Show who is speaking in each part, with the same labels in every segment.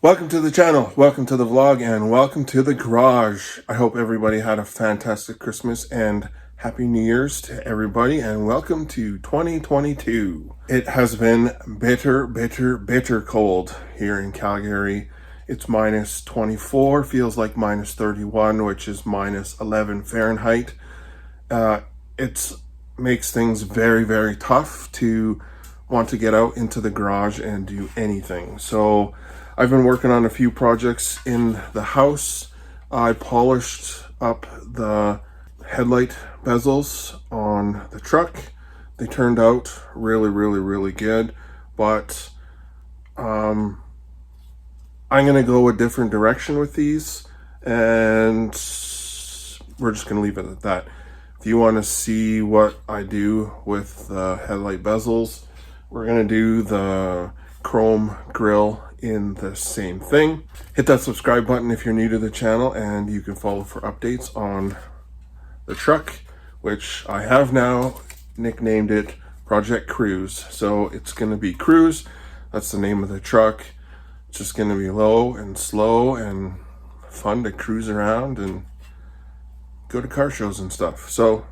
Speaker 1: Welcome to the channel, welcome to the vlog, and welcome to the garage. I hope everybody had a fantastic Christmas and Happy New Year's to everybody, and welcome to 2022. It has been bitter cold here in Calgary. It's minus 24, feels like minus 31, which is minus 11 Fahrenheit. It makes things very tough to want to get out into the garage and do anything. So I've been working on a few projects in the house. I polished up the headlight bezels on the truck. They turned out really good, but I'm gonna go a different direction with these, and we're just gonna leave it at that. If you want to see what I do with the headlight bezels, we're gonna do the chrome grille in the same thing. Hit that subscribe button if you're new to the channel, and you can follow for updates on the truck, which I have now nicknamed it Project Cruise. So it's going to be Cruise. That's the name of the truck. It's just going to be low and slow and fun to cruise around and go to car shows and stuff. So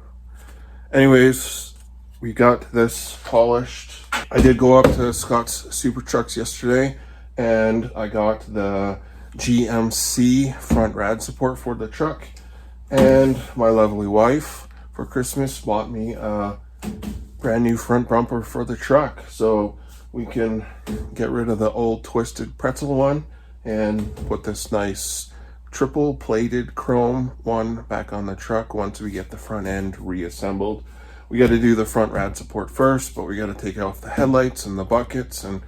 Speaker 1: anyways, we got this polished. I did go up to Scott's Super Trucks yesterday, and I got the GMC front rad support for the truck, and my lovely wife for Christmas bought me a brand new front bumper for the truck, so we can get rid of the old twisted pretzel one and put this nice triple plated chrome one back on the truck once we get the front end reassembled. We got to do the front rad support first, but we got to take off the headlights and the buckets and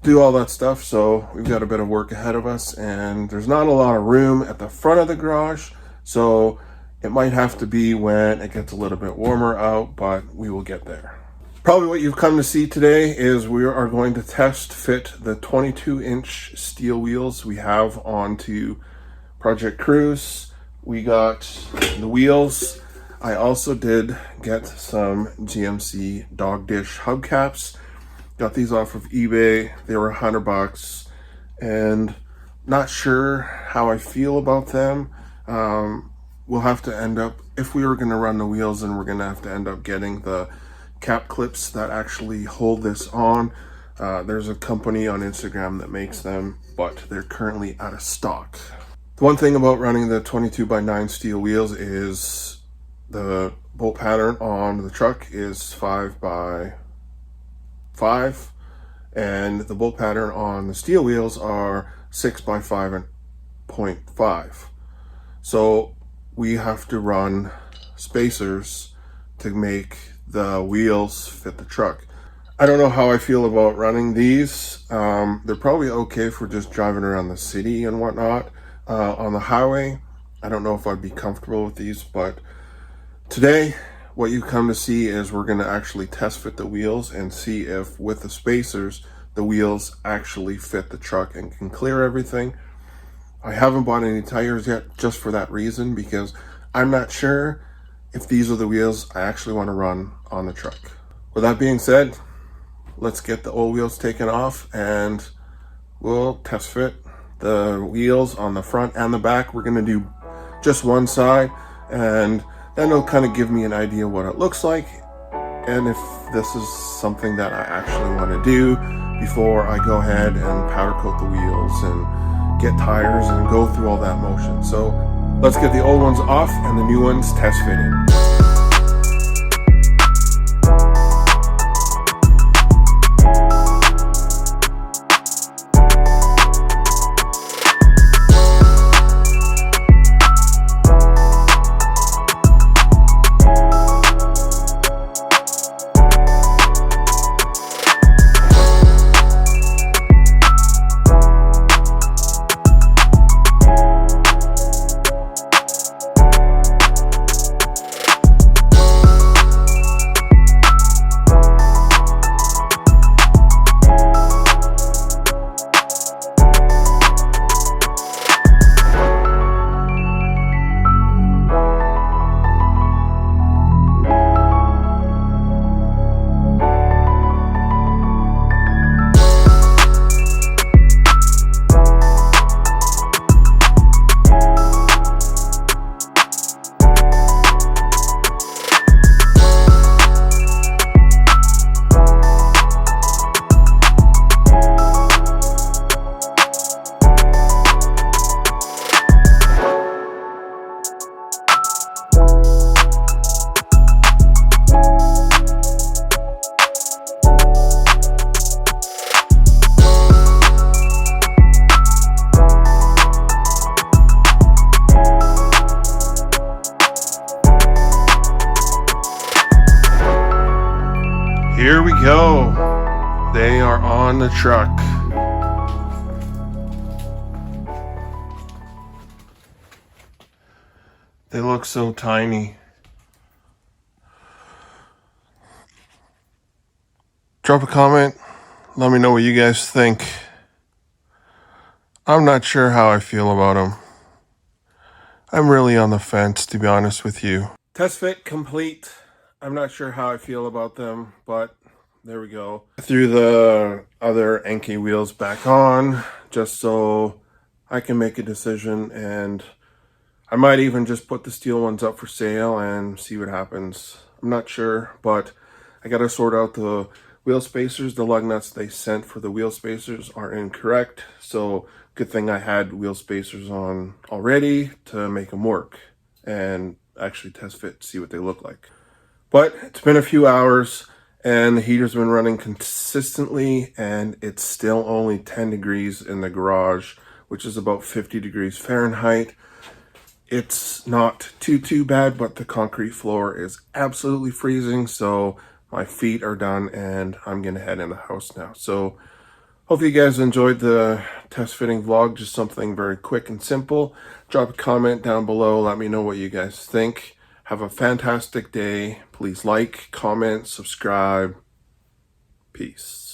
Speaker 1: do all that stuff. So we've got a bit of work ahead of us, and there's not a lot of room at the front of the garage. So it might have to be when it gets a little bit warmer out, but we will get there. Probably what you've come to see today is we are going to test fit the 22-inch steel wheels we have onto Project Cruise. We got the wheels. I also did get some GMC dog dish hubcaps. Got these off of eBay. They were $100, and not sure how I feel about them. We'll have to end up, if we were going to run the wheels, then we're going to have to end up getting the cap clips that actually hold this on. There's a company on Instagram that makes them, but they're currently out of stock. The one thing about running the 22x9 steel wheels is the bolt pattern on the truck is 5x5, and the bolt pattern on the steel wheels are 6x5.5. So we have to run spacers to make the wheels fit the truck. I don't know how I feel about running these. They're probably okay for just driving around the city and whatnot. On the highway, I don't know if I'd be comfortable with these, but today, what you come to see is we're going to actually test fit the wheels and see if with the spacers, the wheels actually fit the truck and can clear everything. I haven't bought any tires yet just for that reason, because I'm not sure if these are the wheels I actually want to run on the truck. With that being said, let's get the old wheels taken off and we'll test fit the wheels on the front and the back. We're going to do just one side, and then it'll kind of give me an idea what it looks like, and if this is something that I actually want to do before I go ahead and powder coat the wheels and get tires and go through all that motion. So let's get the old ones off and the new ones test fitted. Here we go. They are on the truck. They look so tiny. Drop a comment. Let me know what you guys think. I'm not sure how I feel about them. I'm really on the fence, to be honest with you. Test fit complete. I'm not sure how I feel about them, but there we go. I threw the other Enkei wheels back on just so I can make a decision, and I might even just put the steel ones up for sale and see what happens. I'm not sure, but I gotta sort out the wheel spacers. The lug nuts they sent for the wheel spacers are incorrect, so good thing I had wheel spacers on already to make them work and actually test fit, see what they look like. But it's been a few hours and the heater's been running consistently, and it's still only 10 degrees in the garage, which is about 50 degrees Fahrenheit. It's not too bad, but the concrete floor is absolutely freezing, so my feet are done and I'm gonna head in the house now. So hopefully you guys enjoyed the test fitting vlog, just something very quick and simple. Drop a comment down below, let me know what you guys think. Have a fantastic day. Please like, comment, subscribe. Peace.